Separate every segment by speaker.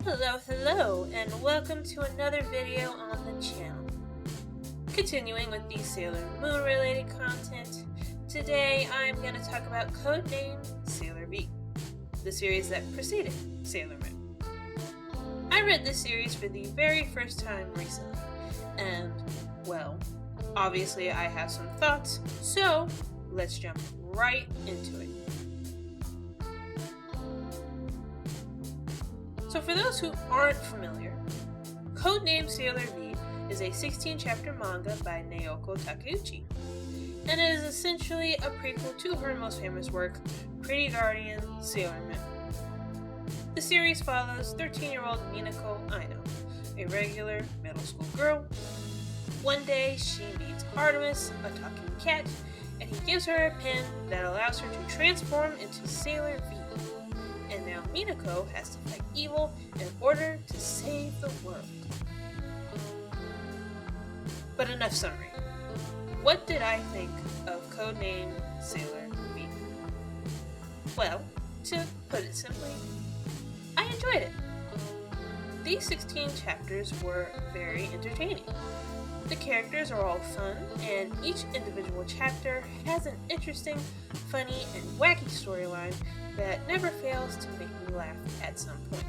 Speaker 1: Hello, and welcome to another video on the channel. Continuing with the Sailor Moon related content, today I'm going to talk about Codename Sailor V, the series that preceded Sailor Moon. I read this series for the very first time recently, and, well, obviously I have some thoughts, so let's jump right into it. So for those who aren't familiar, Codename Sailor V is a 16-chapter manga by Naoko Takeuchi, and it is essentially a prequel to her most famous work, Pretty Guardian Sailor Moon. The series follows 13-year-old Minako Aino, a regular middle school girl. One day, she meets Artemis, a talking cat, and he gives her a pen that allows her to transform into Sailor V. And now Minako has to fight evil in order to save the world. But enough summary. What did I think of Codename Sailor V? Well, to put it simply, I enjoyed it. These 16 chapters were very entertaining. The characters are all fun, and each individual chapter has an interesting, funny, and wacky storyline that never fails to make me laugh at some point.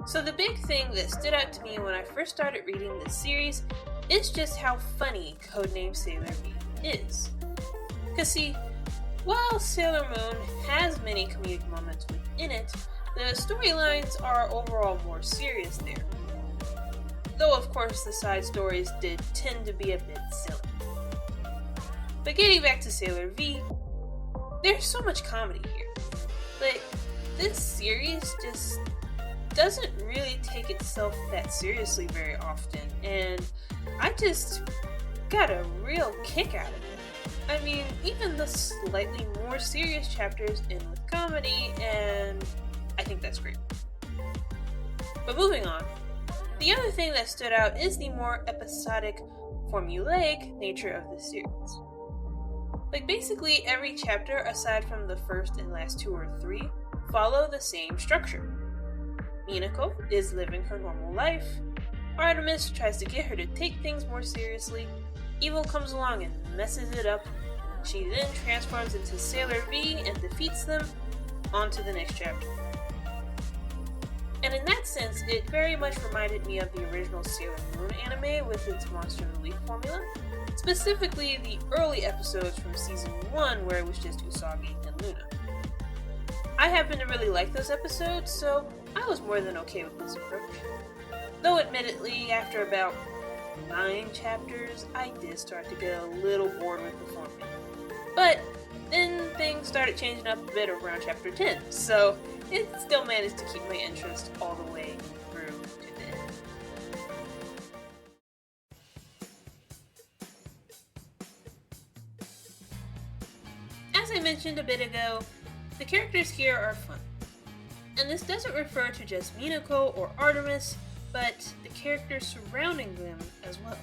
Speaker 1: So the big thing that stood out to me when I first started reading this series is just how funny Codename Sailor V is. Cause see, while Sailor Moon has many comedic moments within it, the storylines are overall more serious there. Though of course the side stories did tend to be a bit silly. But getting back to Sailor V, there's so much comedy here. Like, this series just doesn't really take itself that seriously very often, and I just got a real kick out of it. I mean, even the slightly more serious chapters end with comedy, and I think that's great. But moving on, the other thing that stood out is the more episodic, formulaic nature of the series. Like, basically every chapter, aside from the first and last 2 or 3, follow the same structure. Minako is living her normal life, Artemis tries to get her to take things more seriously, evil comes along and messes it up, she then transforms into Sailor V and defeats them, on to the next chapter. And in that sense, it very much reminded me of the original Sailor Moon anime with its Monster Relief formula, specifically the early episodes from season 1 where it was just Usagi and Luna. I happen to really like those episodes, so I was more than okay with this approach. Though admittedly, after about 9 chapters, I did start to get a little bored with the formula. But then things started changing up a bit around chapter 10, so it still managed to keep my interest all the way through to the end. As I mentioned a bit ago, the characters here are fun. And this doesn't refer to just Minako or Artemis, but the characters surrounding them as well.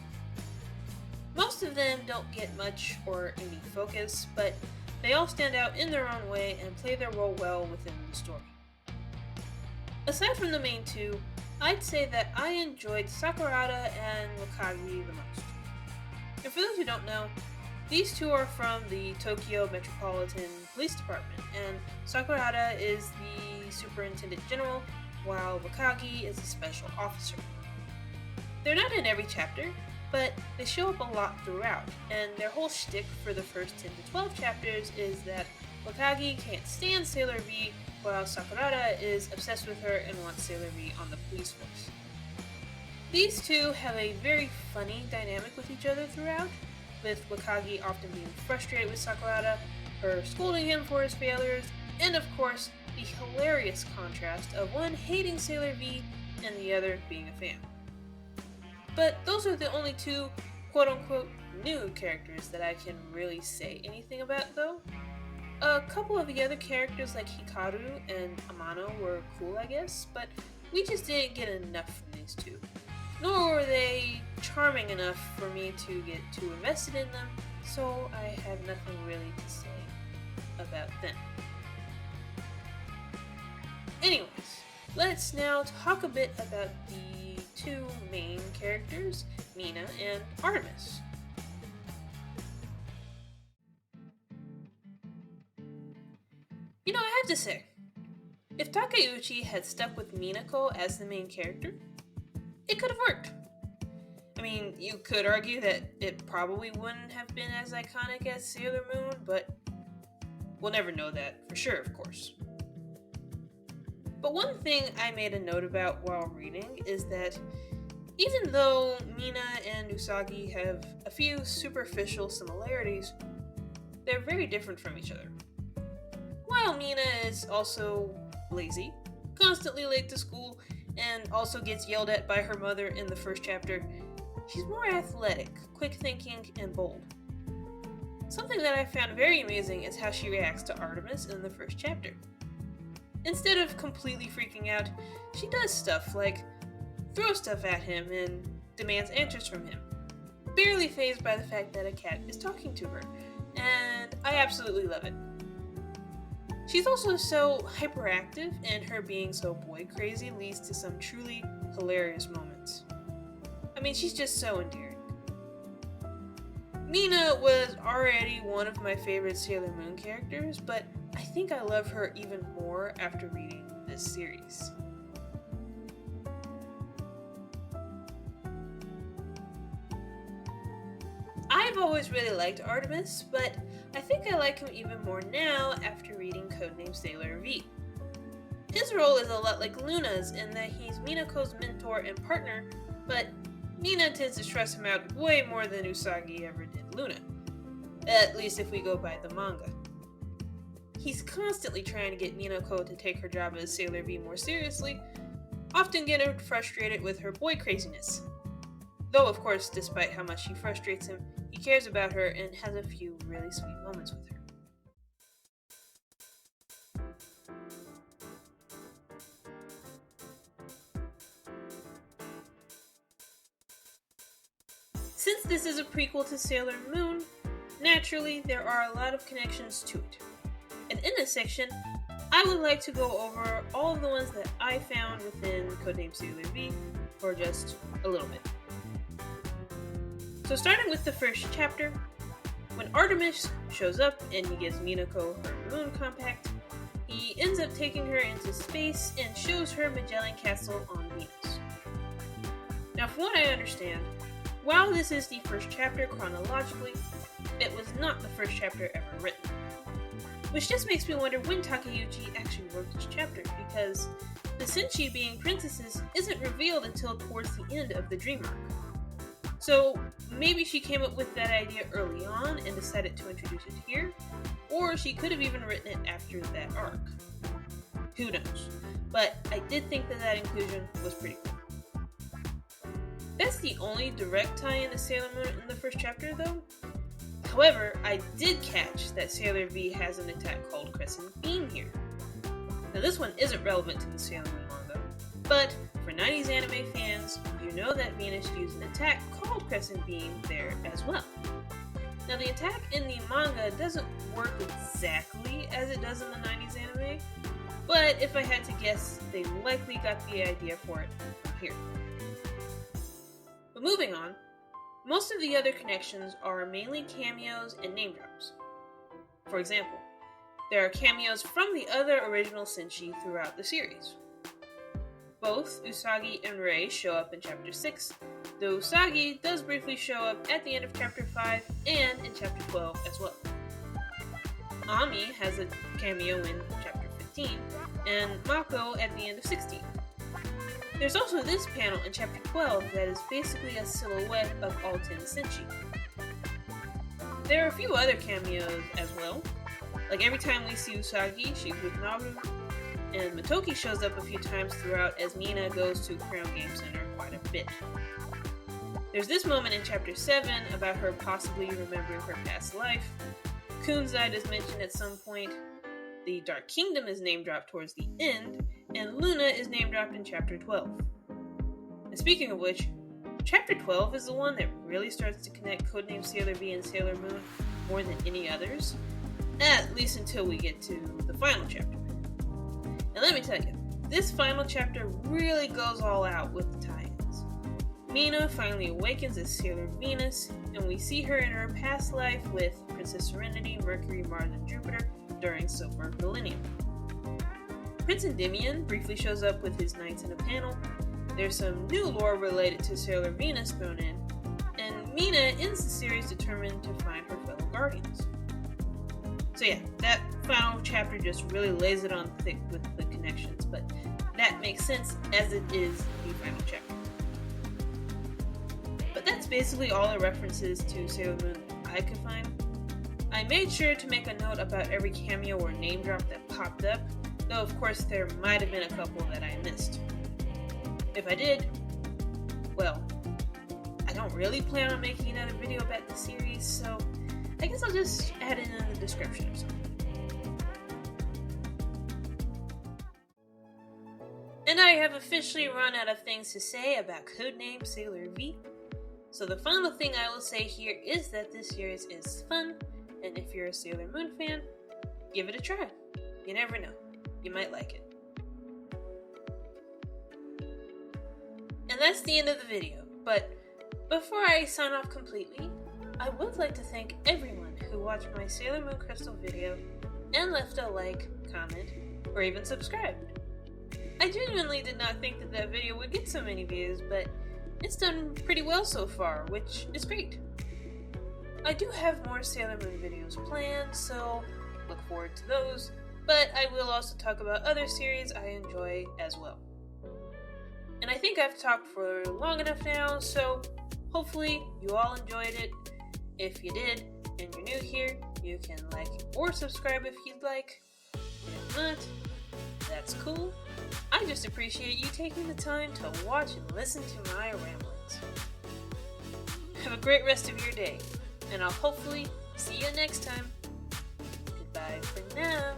Speaker 1: Most of them don't get much or any focus, but they all stand out in their own way and play their role well within the story. Aside from the main 2, I'd say that I enjoyed Sakurada and Wakagi the most. And for those who don't know, these 2 are from the Tokyo Metropolitan Police Department, and Sakurada is the Superintendent General, while Wakagi is a special officer. They're not in every chapter, but they show up a lot throughout, and their whole shtick for the first 10 to 12 chapters is that Wakagi can't stand Sailor V, while Sakurada is obsessed with her and wants Sailor V on the police force. These 2 have a very funny dynamic with each other throughout, with Wakagi often being frustrated with Sakurada, her scolding him for his failures, and of course, the hilarious contrast of one hating Sailor V and the other being a fan. But those are the only 2 quote-unquote new characters that I can really say anything about though. A couple of the other characters like Hikaru and Amano were cool, I guess, but we just didn't get enough from these 2. Nor were they charming enough for me to get too invested in them, so I have nothing really to say. about them. Anyways, let's now talk a bit about the two main characters, Mina and Artemis. I have to say, if Takeuchi had stuck with Minako as the main character, it could have worked. I mean, you could argue that it probably wouldn't have been as iconic as Sailor Moon, but we'll never know that for sure, of course. But one thing I made a note about while reading is that even though Mina and Usagi have a few superficial similarities, they're very different from each other. While Mina is also lazy, constantly late to school, and also gets yelled at by her mother in the first chapter, she's more athletic, quick thinking, and bold. Something that I found very amazing is how she reacts to Artemis in the first chapter. Instead of completely freaking out, she does stuff like throw stuff at him and demands answers from him, barely fazed by the fact that a cat is talking to her, and I absolutely love it. She's also so hyperactive, and her being so boy crazy leads to some truly hilarious moments. I mean, she's just so endearing. Mina was already one of my favorite Sailor Moon characters, but I think I love her even more after reading this series. I've always really liked Artemis, but I think I like him even more now after reading Codename Sailor V. His role is a lot like Luna's in that he's Minako's mentor and partner, but Mina tends to stress him out way more than Usagi ever did Luna. At least if we go by the manga. He's constantly trying to get Minako to take her job as Sailor V more seriously, often getting frustrated with her boy craziness. Though, of course, despite how much she frustrates him, he cares about her and has a few really sweet moments with her. Since this is a prequel to Sailor Moon, naturally there are a lot of connections to it. And in this section, I would like to go over all of the ones that I found within Codename Sailor V for just a little bit. So starting with the first chapter, when Artemis shows up and he gives Minako her moon compact, he ends up taking her into space and shows her Magellan Castle on Venus. Now from what I understand, while this is the first chapter chronologically, it was not the first chapter ever written. Which just makes me wonder when Takeuchi actually wrote this chapter, because the Senshi being princesses isn't revealed until towards the end of the dream arc. So maybe she came up with that idea early on and decided to introduce it here, or she could have even written it after that arc. Who knows? But I did think that inclusion was pretty cool. That's the only direct tie-in to Sailor Moon in the first chapter though. However, I did catch that Sailor V has an attack called Crescent Beam here. Now this one isn't relevant to the Sailor Moon manga, but for 90s anime fans, you know that Venus used an attack called Crescent Beam there as well. Now the attack in the manga doesn't work exactly as it does in the 90s anime, but if I had to guess, they likely got the idea for it from here. But moving on, most of the other connections are mainly cameos and name drops. For example, there are cameos from the other original Senshi throughout the series. Both Usagi and Rei show up in Chapter 6, though Usagi does briefly show up at the end of Chapter 5 and in Chapter 12 as well. Ami has a cameo in Chapter 15, and Mako at the end of 16. There's also this panel in Chapter 12 that is basically a silhouette of all 10 Senshi. There are a few other cameos as well, like every time we see Usagi, she's with Naru, and Motoki shows up a few times throughout as Mina goes to Crown Game Center quite a bit. There's this moment in Chapter 7 about her possibly remembering her past life. Kunzite is mentioned at some point. The Dark Kingdom is name dropped towards the end, and Luna is name dropped in Chapter 12. And speaking of which, Chapter 12 is the one that really starts to connect Codename Sailor V and Sailor Moon more than any others. At least until we get to the final chapter. And let me tell you, this final chapter really goes all out with the tie-ins. Mina finally awakens as Sailor Venus, and we see her in her past life with Princess Serenity, Mercury, Mars, and Jupiter during Silver Millennium. Prince Endymion briefly shows up with his knights in a panel. There's some new lore related to Sailor Venus thrown in, and Mina ends the series determined to find her fellow guardians. So yeah, that final chapter just really lays it on thick with the connections, but that makes sense as it is the final chapter. But that's basically all the references to Sailor Moon that I could find. I made sure to make a note about every cameo or name drop that popped up, though of course there might have been a couple that I missed. If I did, well, I don't really plan on making another video about the series, so I guess I'll just add it in the description or something. And I have officially run out of things to say about Codename Sailor V. So the final thing I will say here is that this series is fun, and if you're a Sailor Moon fan, give it a try. You never know. You might like it. And that's the end of the video, but before I sign off completely, I would like to thank everyone who watched my Sailor Moon Crystal video and left a like, comment, or even subscribed. I genuinely did not think that that video would get so many views, but it's done pretty well so far, which is great. I do have more Sailor Moon videos planned, so look forward to those, but I will also talk about other series I enjoy as well. And I think I've talked for long enough now, so hopefully you all enjoyed it. If you did, and you're new here, you can like or subscribe if you'd like. And if not, that's cool. I just appreciate you taking the time to watch and listen to my ramblings. Have a great rest of your day, and I'll hopefully see you next time. Goodbye for now.